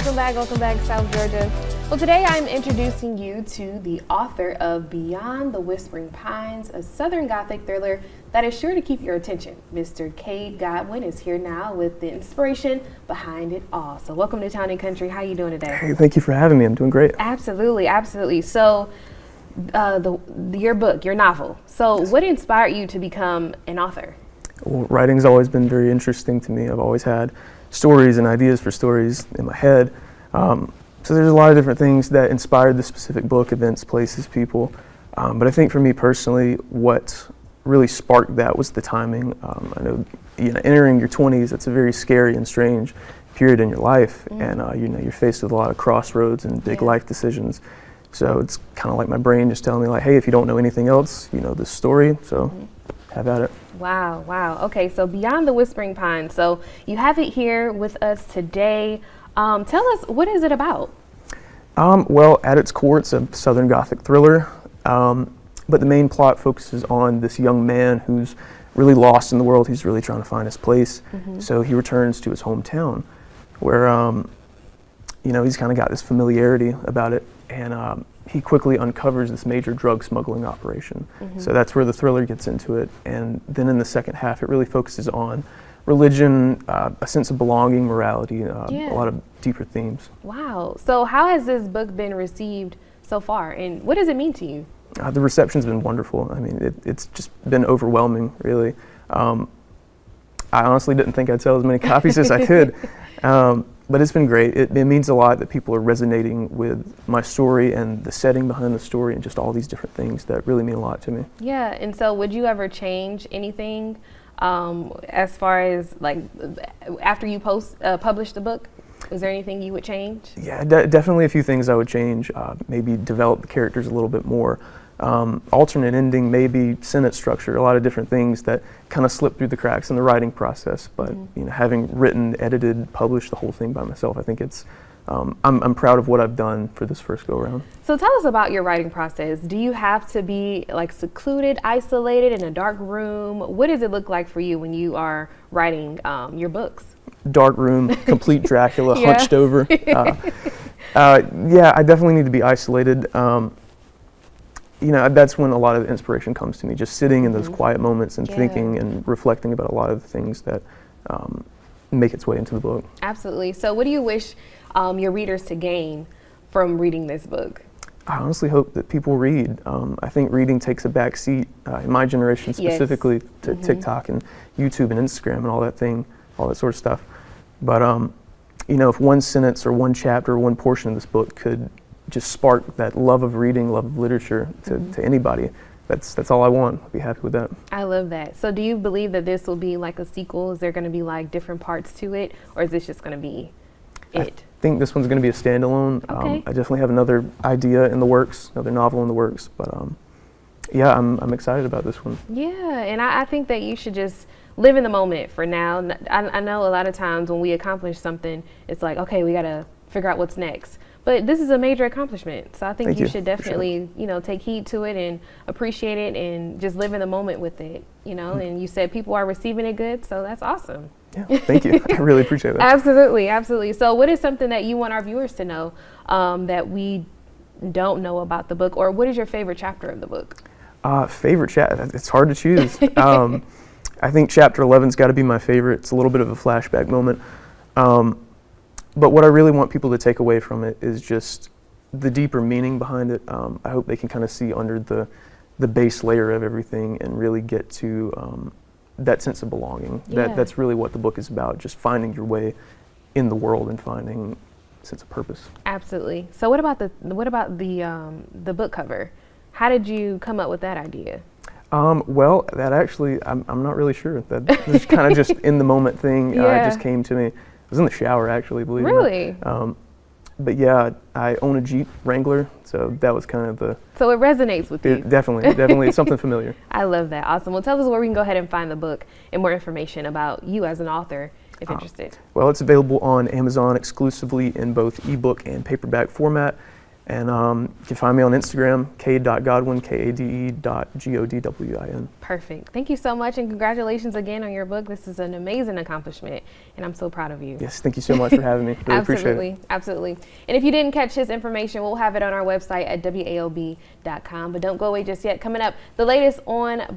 Welcome back, South Georgia. Well, today I'm introducing you to the author of Beyond the Whispering Pines, a Southern Gothic thriller that is sure to keep your attention. Mr. Cade Godwin is here now with the inspiration behind it all. So welcome to Town and Country. How are you doing today? Hey, thank you for having me. I'm doing great. Absolutely, absolutely. So your book, your novel. So what inspired you to become an author? Well, writing's always been very interesting to me. I've always had stories and ideas for stories in my head. So there's a lot of different things that inspired the specific book, events, places, people. But I think for me personally, what really sparked that was the timing. I know, entering your 20s, it's a very scary and strange period in your life. And you're faced with a lot of crossroads and big life decisions. So it's kind of like my brain just telling me like, hey, if you don't know anything else, you know this story, so have at it. Wow, wow. Okay, so Beyond the Whispering Pines. So you have it here with us today. Tell us, what is it about? Well, at its core, it's a Southern Gothic thriller, but the main plot focuses on this young man who's really lost in the world. He's really trying to find his place. So he returns to his hometown where, he's kind of got this familiarity about it, and he quickly uncovers this major drug smuggling operation. So that's where the thriller gets into it. And then in the second half, it really focuses on religion, a sense of belonging, morality, a lot of deeper themes. Wow. So how has this book been received so far, and what does it mean to you? The reception's been wonderful. I mean, it's just been overwhelming, really. I honestly didn't think I'd sell as many copies as I could, but it's been great. It means a lot that people are resonating with my story and the setting behind the story and just all these different things that really mean a lot to me. Yeah, and so would you ever change anything as far as like after you publish the book? Is there anything you would change? Yeah, definitely a few things I would change. Maybe develop the characters a little bit more. Alternate ending, maybe sentence structure, a lot of different things that kind of slip through the cracks in the writing process. But having written, edited, published the whole thing by myself, I think it's I'm proud of what I've done for this first go around. So tell us about your writing process. Do you have to be like secluded, isolated in a dark room? What does it look like for you when you are writing your books? Dark room, complete Dracula, hunched over. I definitely need to be isolated. That's when a lot of the inspiration comes to me, just sitting in those quiet moments and thinking and reflecting about a lot of the things that make its way into the book. Absolutely. So what do you wish your readers to gain from reading this book? I honestly hope that people read. I think reading takes a back seat in my generation specifically to TikTok and YouTube and Instagram and all that sort of stuff. But if one sentence or one chapter or one portion of this book could just spark that love of reading, love of literature to anybody, that's all I want. I'd be happy with that. I love that. So do you believe that this will be like a sequel? Is there going to be like different parts to it, or is this just going to be it? I think this one's going to be a standalone. Okay. I definitely have another idea in the works, another novel in the works, but I'm excited about this one. Yeah, and I think that you should just live in the moment for now. I know a lot of times when we accomplish something, it's like, okay, we got to figure out what's next. But this is a major accomplishment. So I think you should definitely, take heed to it and appreciate it and just live in the moment with it, and you said people are receiving it good. So that's awesome. Yeah, thank you. I really appreciate that. Absolutely, absolutely. So what is something that you want our viewers to know that we don't know about the book, or what is your favorite chapter of the book? Favorite chapter? It's hard to choose. I think chapter 11's got to be my favorite. It's a little bit of a flashback moment. But what I really want people to take away from it is just the deeper meaning behind it. I hope they can kind of see under the base layer of everything and really get to that sense of belonging. That's really what the book is about, just finding your way in the world and finding a sense of purpose. Absolutely. So what about the book cover? How did you come up with that idea? Well, that actually, I'm not really sure. That was kind of just in the moment thing. It just came to me. I was in the shower, actually, believe it or not. Really? But yeah, I own a Jeep Wrangler, so that was kind of the... So it resonates with you. Definitely. It's something familiar. I love that. Awesome. Well, tell us where we can go ahead and find the book and more information about you as an author, if interested. Well, it's available on Amazon exclusively in both ebook and paperback format. And you can find me on Instagram, k.godwin, kade.godwin. Perfect. Thank you so much, and congratulations again on your book. This is an amazing accomplishment, and I'm so proud of you. Yes, thank you so much for having me. Really appreciate it. Absolutely. And if you didn't catch his information, we'll have it on our website at walb.com. But don't go away just yet. Coming up, the latest on